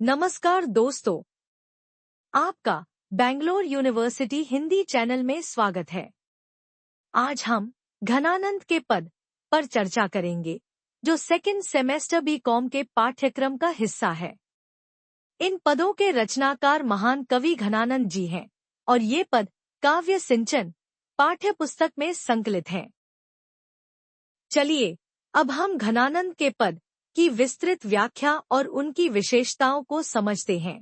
नमस्कार दोस्तों, आपका बेंगलोर यूनिवर्सिटी हिंदी चैनल में स्वागत है। आज हम घनानंद के पद पर चर्चा करेंगे, जो सेकंड सेमेस्टर बीकॉम के पाठ्यक्रम का हिस्सा है। इन पदों के रचनाकार महान कवि घनानंद जी हैं और ये पद काव्य सिंचन पाठ्य पुस्तक में संकलित हैं। चलिए अब हम घनानंद के पद की विस्तृत व्याख्या और उनकी विशेषताओं को समझते हैं।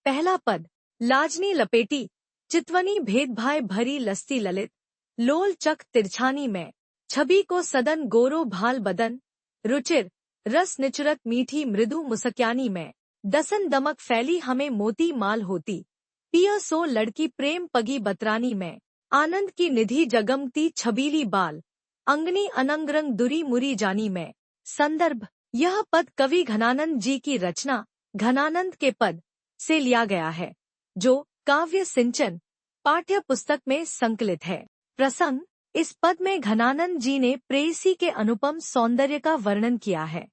पहला पद, लाजनी लपेटी चितवनी भेदभाय भरी लस्ती ललित लोल चक तिरछानी में छवि को सदन गोरो भाल बदन रुचिर रस निचरत मीठी मृदु मुसक्यानी में दसन दमक फैली हमें मोती माल होती पिया सो लड़की प्रेम पगी बतरानी में आनंद की निधि जगमती छबीली बाल अंगनी अनंगरंग दुरी मुरी जानी में। संदर्भ, यह पद कवि घनानंद जी की रचना घनानंद के पद से लिया गया है, जो काव्य सिंचन पाठ्य पुस्तक में संकलित है। प्रसंग, इस पद में घनानंद जी ने प्रेयसी के अनुपम सौंदर्य का वर्णन किया है।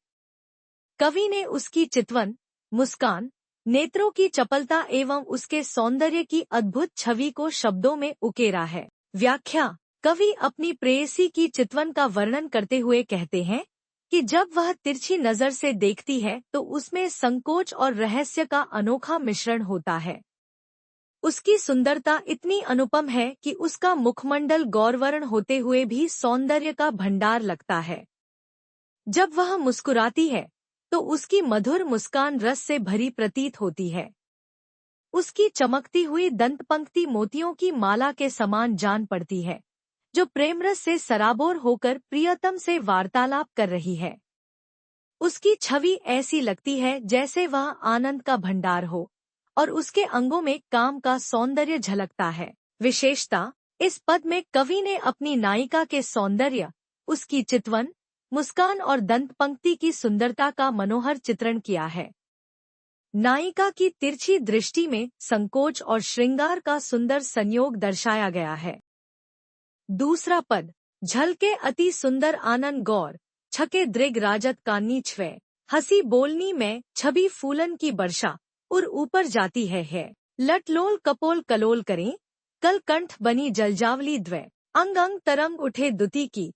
कवि ने उसकी चितवन, मुस्कान, नेत्रों की चपलता एवं उसके सौंदर्य की अद्भुत छवि को शब्दों में उकेरा है। व्याख्या, कवि अपनी प्रेयसी की चितवन का वर्णन करते हुए कहते हैं कि जब वह तिरछी नजर से देखती है तो उसमें संकोच और रहस्य का अनोखा मिश्रण होता है। उसकी सुंदरता इतनी अनुपम है कि उसका मुखमंडल गौरवर्ण होते हुए भी सौंदर्य का भंडार लगता है। जब वह मुस्कुराती है तो उसकी मधुर मुस्कान रस से भरी प्रतीत होती है। उसकी चमकती हुई दंतपंक्ति मोतियों की माला के समान जान पड़ती है, जो प्रेमरस से सराबोर होकर प्रियतम से वार्तालाप कर रही है। उसकी छवि ऐसी लगती है जैसे वह आनंद का भंडार हो और उसके अंगों में काम का सौंदर्य झलकता है। विशेषता, इस पद में कवि ने अपनी नायिका के सौंदर्य, उसकी चितवन, मुस्कान और दंतपंक्ति की सुंदरता का मनोहर चित्रण किया है। नायिका की तिरछी दृष्टि में संकोच और श्रृंगार का सुंदर संयोग दर्शाया गया है। दूसरा पद, झलके अति सुंदर आनंद गौर छके दृग राजत कान्नी छवे हंसी बोलनी में छवि फूलन की वर्षा उर ऊपर जाती है लटलोल कपोल कलोल करें कल कंठ बनी जलजावली द्वै अंग अंग तरंग उठे दुति की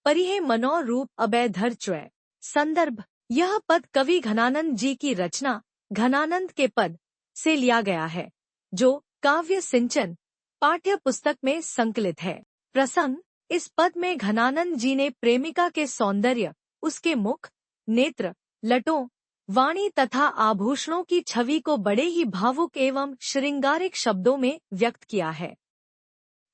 परिहे मनो रूप अभय धर च्वै। संदर्भ, यह पद कवि घनानंद जी की रचना घनानंद के पद से लिया गया है, जो काव्य सिंचन पाठ्य पुस्तक में संकलित है। प्रसंग, इस पद में घनानंद जी ने प्रेमिका के सौंदर्य, उसके मुख, नेत्र, लटों, वाणी तथा आभूषणों की छवि को बड़े ही भावुक एवं श्रृंगारिक शब्दों में व्यक्त किया है।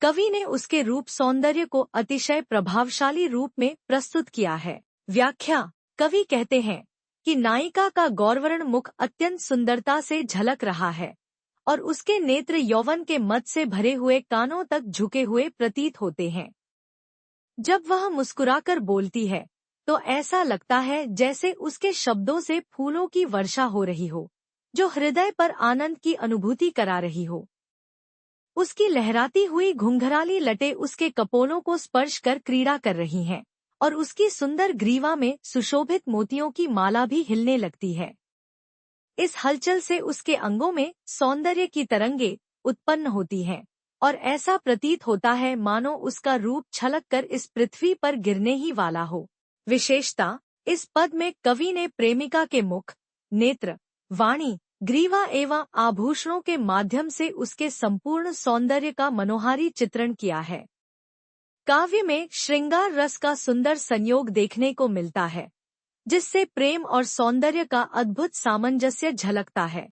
कवि ने उसके रूप सौंदर्य को अतिशय प्रभावशाली रूप में प्रस्तुत किया है। व्याख्या, कवि कहते हैं कि नायिका का गौरवर्ण मुख अत्यंत सुंदरता से झलक रहा है और उसके नेत्र यौवन के मद से भरे हुए कानों तक झुके हुए प्रतीत होते हैं। जब वह मुस्कुराकर बोलती है तो ऐसा लगता है जैसे उसके शब्दों से फूलों की वर्षा हो रही हो, जो हृदय पर आनंद की अनुभूति करा रही हो। उसकी लहराती हुई घुंघराली लटें उसके कपोलों को स्पर्श कर क्रीड़ा कर रही हैं और उसकी सुंदर ग्रीवा में सुशोभित मोतियों की माला भी हिलने लगती है। इस हलचल से उसके अंगों में सौंदर्य की तरंगे उत्पन्न होती हैं और ऐसा प्रतीत होता है मानो उसका रूप छलक कर इस पृथ्वी पर गिरने ही वाला हो। विशेषता, इस पद में कवि ने प्रेमिका के मुख, नेत्र, वाणी, ग्रीवा एवं आभूषणों के माध्यम से उसके संपूर्ण सौंदर्य का मनोहारी चित्रण किया है। काव्य में श्रृंगार रस का सुंदर संयोग देखने को मिलता है, जिससे प्रेम और सौंदर्य का अद्भुत सामंजस्य झलकता है।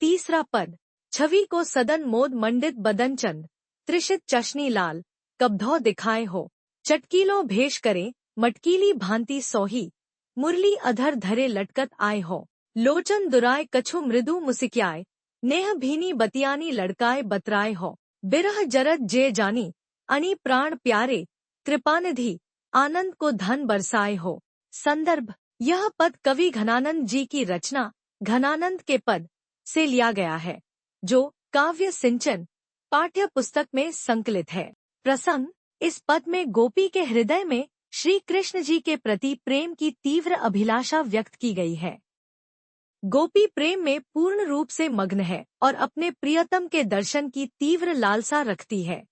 तीसरा पद, छवि को सदन मोद मंडित बदन चंद त्रिशित चशनी लाल कब्धौ दिखाए हो चटकीलो भेष करे मटकीली भांति सोही मुरली अधर धरे लटकत आए हो लोचन दुराय कछु मृदु मुसिक्याय नेह भीनी बतियानी लड़काए बतराए हो बिरह जरद जे जानी अनि प्राण प्यारे कृपानिधि आनंद को धन बरसाए हो। संदर्भ, यह पद कवि घनानंद जी की रचना घनानंद के पद से लिया गया है, जो काव्य सिंचन पाठ्य पुस्तक में संकलित है। प्रसंग, इस पद में गोपी के हृदय में श्री कृष्ण जी के प्रति प्रेम की तीव्र अभिलाषा व्यक्त की गई है। गोपी प्रेम में पूर्ण रूप से मग्न है और अपने प्रियतम के दर्शन की तीव्र लालसा रखती है।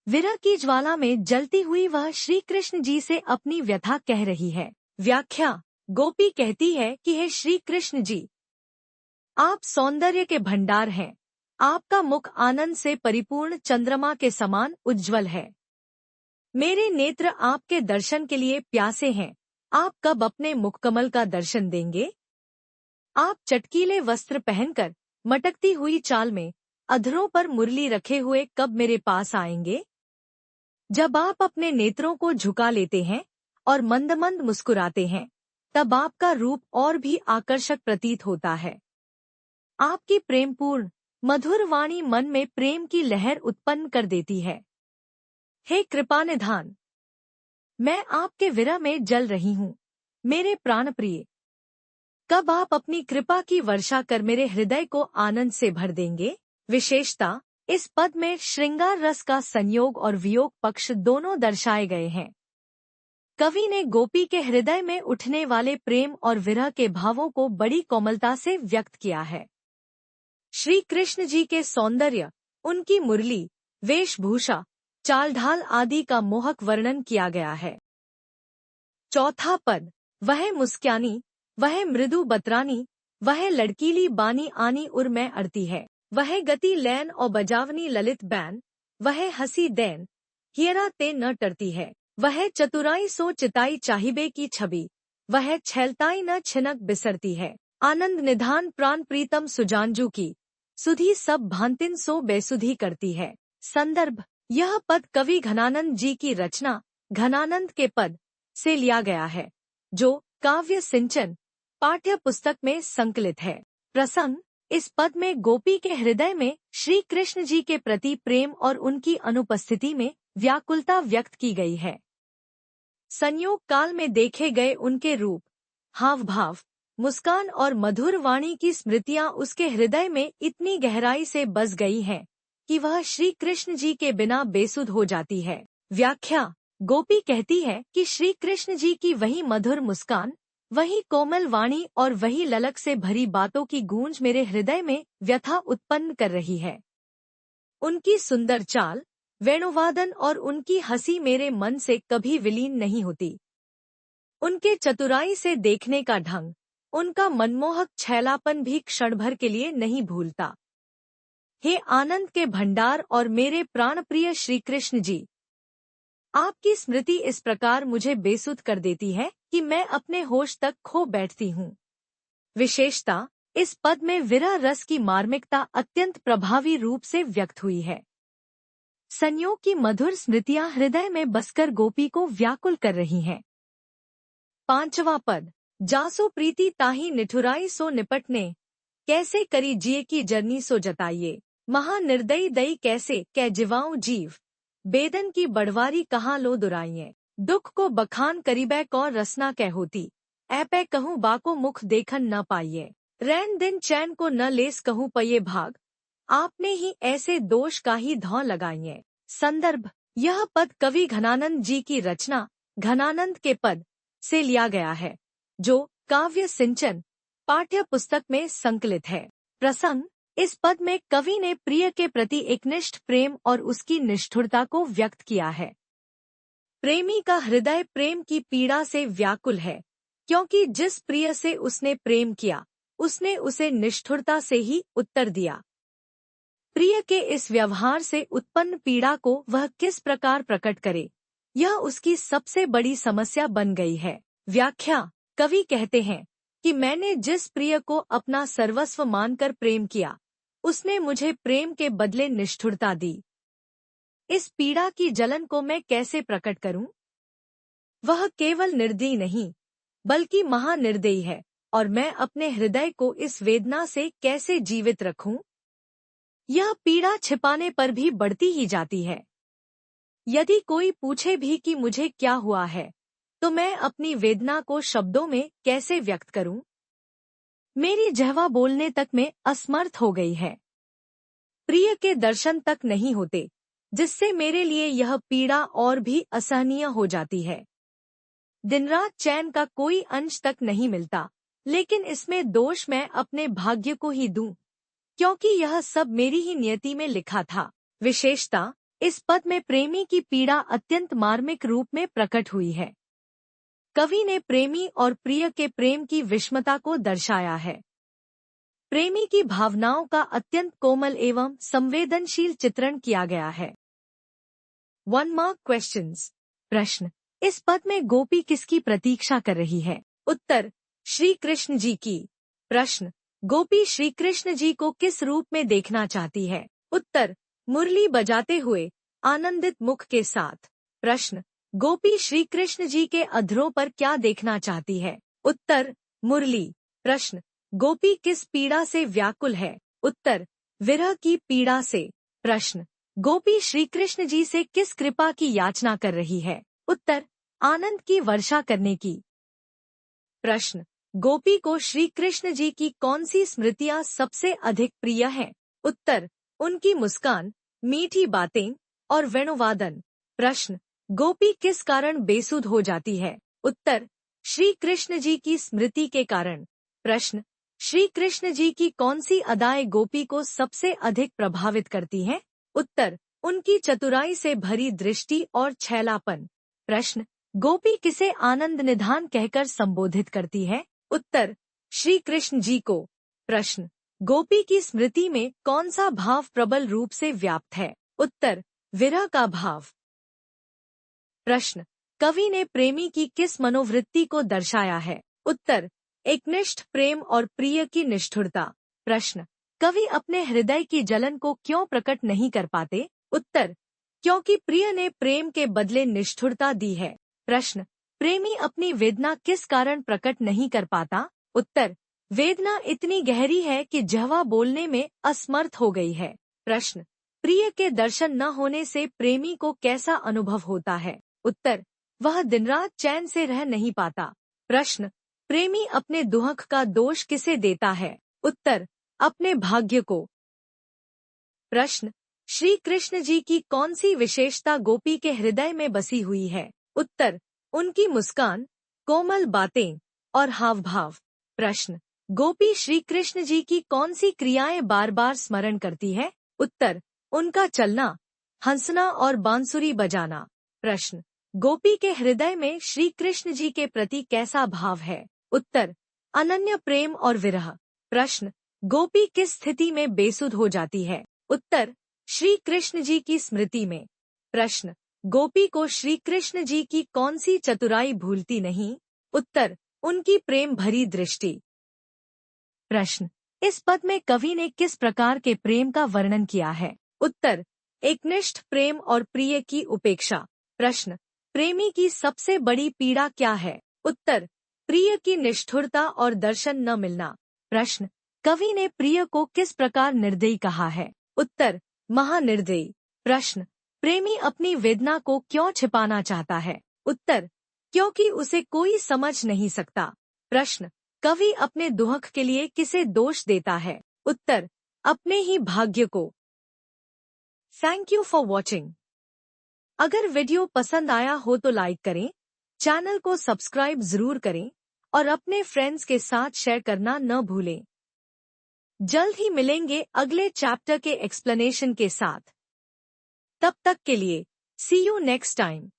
विरह की ज्वाला में जलती हुई वह श्री कृष्ण जी से अपनी व्यथा कह रही है। व्याख्या। गोपी कहती है कि हे श्री कृष्ण जी, आप सौंदर्य के भंडार हैं। आपका मुख आनंद से परिपूर्ण चंद्रमा के समान उज्ज्वल है। मेरे नेत्र आपके दर्शन के लिए प्यासे हैं। आप कब अपने मुखकमल का दर्शन देंगे? आप चटकीले वस्त्र पहनकर मटकती हुई चाल में अधरों पर मुरली रखे हुए कब मेरे पास आएंगे? जब आप अपने नेत्रों को झुका लेते हैं और मंद मंद मुस्कुराते हैं, तब आपका रूप और भी आकर्षक प्रतीत होता है। आपकी प्रेमपूर्ण मधुर वाणी मन में प्रेम की लहर उत्पन्न कर देती है। हे कृपानिधान, मैं आपके विरह में जल रही हूँ। मेरे प्राण प्रिय, कब आप अपनी कृपा की वर्षा कर मेरे हृदय को आनंद से भर देंगे? विशेषता, इस पद में श्रृंगार रस का संयोग और वियोग पक्ष दोनों दर्शाए गए हैं। कवि ने गोपी के हृदय में उठने वाले प्रेम और विरह के भावों को बड़ी कोमलता से व्यक्त किया है। श्री कृष्ण जी के सौंदर्य, उनकी मुरली, वेशभूषा, चाल ढाल आदि का मोहक वर्णन किया गया है। चौथा पद, वह मुस्क्यानी, वह मृदु बतरानी, वह लड़कीली बानी आनी उर में अड़ती है। वह गति लैन और बजावनी ललित बैन, वह हंसी दैन, हियरा ते न टरती है। वह चतुराई सो चिताई चाहिबे की छवि, वह छैलताई न छिनक बिसरती है। आनंद निधान प्राण प्रीतम सुजानजू की, सुधी सब भांतिन सो बेसुधी करती है। संदर्भ, यह पद कवि घनानंद जी की रचना घनानंद के पद से लिया गया है, जो काव्य सिंचन पाठ्य पुस्तक में संकलित है। प्रसंग, इस पद में गोपी के हृदय में श्री कृष्ण जी के प्रति प्रेम और उनकी अनुपस्थिति में व्याकुलता व्यक्त की गई है। संयोग काल में देखे गए उनके रूप, हाव भाव, मुस्कान और मधुर वाणी की स्मृतियां उसके हृदय में इतनी गहराई से बस गई हैं कि वह श्री कृष्ण जी के बिना बेसुध हो जाती है। व्याख्या। गोपी कहती है कि श्री कृष्ण जी की वही मधुर मुस्कान, वही कोमल वाणी और वही ललक से भरी बातों की गूंज मेरे हृदय में व्यथा उत्पन्न कर रही है। उनकी सुंदर चाल, वेणुवादन और उनकी हंसी मेरे मन से कभी विलीन नहीं होती। उनके चतुराई से देखने का ढंग, उनका मनमोहक छैलापन भी क्षण भर के लिए नहीं भूलता। हे आनंद के भंडार और मेरे प्राणप्रिय श्री कृष्ण जी, आपकी स्मृति इस प्रकार मुझे बेसुध कर देती है कि मैं अपने होश तक खो बैठती हूँ। विशेषता, इस पद में विरह रस की मार्मिकता अत्यंत प्रभावी रूप से व्यक्त हुई है। संयोग की मधुर स्मृतियां हृदय में बसकर गोपी को व्याकुल कर रही हैं। पांचवा पद, जासो प्रीति ताही निठुराई सो निपटने, कैसे करी जिए की जरनी सो जताइए। महानिर्दयी दई कैसे कै जिवाऊं जीव, बेदन की बड़वारी कहाँ लो दुराइए। दुख को बखान करीबै कौन रसना कै होती, ऐपै कहूँ बाको मुख देखन न पाइए। रैन दिन चैन को न लेस कहूँ पये भाग, आपने ही ऐसे दोष का ही धौं लगाइए। संदर्भ, यह पद कवि घनानंद जी की रचना घनानंद के पद से लिया गया है, जो काव्य सिंचन पाठ्य पुस्तक में संकलित है। प्रसंग, इस पद में कवि ने प्रिय के प्रति एकनिष्ठ प्रेम और उसकी निष्ठुरता को व्यक्त किया है। प्रेमी का हृदय प्रेम की पीड़ा से व्याकुल है, क्योंकि जिस प्रिय से उसने प्रेम किया, उसने उसे निष्ठुरता से ही उत्तर दिया। प्रिय के इस व्यवहार से उत्पन्न पीड़ा को वह किस प्रकार प्रकट करे, यह उसकी सबसे बड़ी समस्या बन गई है। व्याख्या। कवि कहते हैं कि मैंने जिस प्रिय को अपना सर्वस्व मानकर प्रेम किया, उसने मुझे प्रेम के बदले निष्ठुरता दी। इस पीड़ा की जलन को मैं कैसे प्रकट करूं? वह केवल निर्दयी नहीं, बल्कि महानिर्दयी है, और मैं अपने हृदय को इस वेदना से कैसे जीवित रखूं? यह पीड़ा छिपाने पर भी बढ़ती ही जाती है। यदि कोई पूछे भी कि मुझे क्या हुआ है, तो मैं अपनी वेदना को शब्दों में कैसे व्यक्त करूं? मेरी जिह्वा बोलने तक में असमर्थ हो गई है। प्रिय के दर्शन तक नहीं होते, जिससे मेरे लिए यह पीड़ा और भी असहनीय हो जाती है। दिन रात चैन का कोई अंश तक नहीं मिलता, लेकिन इसमें दोष मैं अपने भाग्य को ही दूं, क्योंकि यह सब मेरी ही नियति में लिखा था। विशेषता, इस पद में प्रेमी की पीड़ा अत्यंत मार्मिक रूप में प्रकट हुई है। कवि ने प्रेमी और प्रिय के प्रेम की विषमता को दर्शाया है। प्रेमी की भावनाओं का अत्यंत कोमल एवं संवेदनशील चित्रण किया गया है। 1 मार्क क्वेश्चंस। प्रश्न, इस पद में गोपी किसकी प्रतीक्षा कर रही है? उत्तर, श्री कृष्ण जी की। प्रश्न, गोपी श्री कृष्ण जी को किस रूप में देखना चाहती है? उत्तर, मुरली बजाते हुए आनंदित मुख के साथ। प्रश्न, गोपी श्री कृष्ण जी के अधरों पर क्या देखना चाहती है? उत्तर, मुरली। प्रश्न, गोपी किस पीड़ा से व्याकुल है? उत्तर, विरह की पीड़ा से। प्रश्न, गोपी श्री कृष्ण जी से किस कृपा की याचना कर रही है? उत्तर, आनंद की वर्षा करने की। प्रश्न, गोपी को श्री कृष्ण जी की कौन सी स्मृतियां सबसे अधिक प्रिय हैं? उत्तर, उनकी मुस्कान, मीठी बातें और वेणुवादन। प्रश्न, गोपी किस कारण बेसुध हो जाती है? उत्तर, श्री कृष्ण जी की स्मृति के कारण। प्रश्न, श्री कृष्ण जी की कौन सी अदाएं गोपी को सबसे अधिक प्रभावित करती हैं? उत्तर, उनकी चतुराई से भरी दृष्टि और छैलापन। प्रश्न, गोपी किसे आनंद निधान कहकर संबोधित करती है? उत्तर, श्री कृष्ण जी को। प्रश्न, गोपी की स्मृति में कौन सा भाव प्रबल रूप से व्याप्त है? उत्तर, विरह का भाव। प्रश्न, कवि ने प्रेमी की किस मनोवृत्ति को दर्शाया है? उत्तर, एकनिष्ठ प्रेम और प्रिय की निष्ठुरता। प्रश्न, कवि अपने हृदय की जलन को क्यों प्रकट नहीं कर पाते? उत्तर, क्योंकि प्रिय ने प्रेम के बदले निष्ठुरता दी है। प्रश्न, प्रेमी अपनी वेदना किस कारण प्रकट नहीं कर पाता? उत्तर, वेदना इतनी गहरी है कि जहवा बोलने में असमर्थ हो गई है। प्रश्न, प्रिय के दर्शन न होने से प्रेमी को कैसा अनुभव होता है? उत्तर, वह दिन रात चैन से रह नहीं पाता। प्रश्न, प्रेमी अपने दुहक का दोष किसे देता है? उत्तर, अपने भाग्य को। प्रश्न, श्री कृष्ण जी की कौन सी विशेषता गोपी के हृदय में बसी हुई है? उत्तर, उनकी मुस्कान, कोमल बातें और हाव भाव। प्रश्न, गोपी श्री कृष्ण जी की कौन सी क्रियाएं बार बार स्मरण करती है? उत्तर, उनका चलना, हंसना और बांसुरी बजाना। प्रश्न, गोपी के हृदय में श्री कृष्ण जी के प्रति कैसा भाव है? उत्तर, अनन्य प्रेम और विरह। प्रश्न, गोपी किस स्थिति में बेसुध हो जाती है? उत्तर, श्री कृष्ण जी की स्मृति में। प्रश्न, गोपी को श्री कृष्ण जी की कौन सी चतुराई भूलती नहीं? उत्तर, उनकी प्रेम भरी दृष्टि। प्रश्न, इस पद में कवि ने किस प्रकार के प्रेम का वर्णन किया है? उत्तर, एकनिष्ठ प्रेम और प्रिय की उपेक्षा। प्रश्न, प्रेमी की सबसे बड़ी पीड़ा क्या है? उत्तर, प्रिय की निष्ठुरता और दर्शन न मिलना। प्रश्न, कवि ने प्रिय को किस प्रकार निर्दयी कहा है? उत्तर, महानिर्दयी। प्रश्न, प्रेमी अपनी वेदना को क्यों छिपाना चाहता है? उत्तर, क्योंकि उसे कोई समझ नहीं सकता। प्रश्न, कवि अपने दुहक के लिए किसे दोष देता है? उत्तर, अपने ही भाग्य को। Thank you for watching. अगर वीडियो पसंद आया हो तो लाइक करें, चैनल को सब्सक्राइब जरूर करें और अपने फ्रेंड्स के साथ शेयर करना न भूलें। जल्द ही मिलेंगे अगले चैप्टर के एक्सप्लेनेशन के साथ। तब तक के लिए सी यू नेक्स्ट टाइम।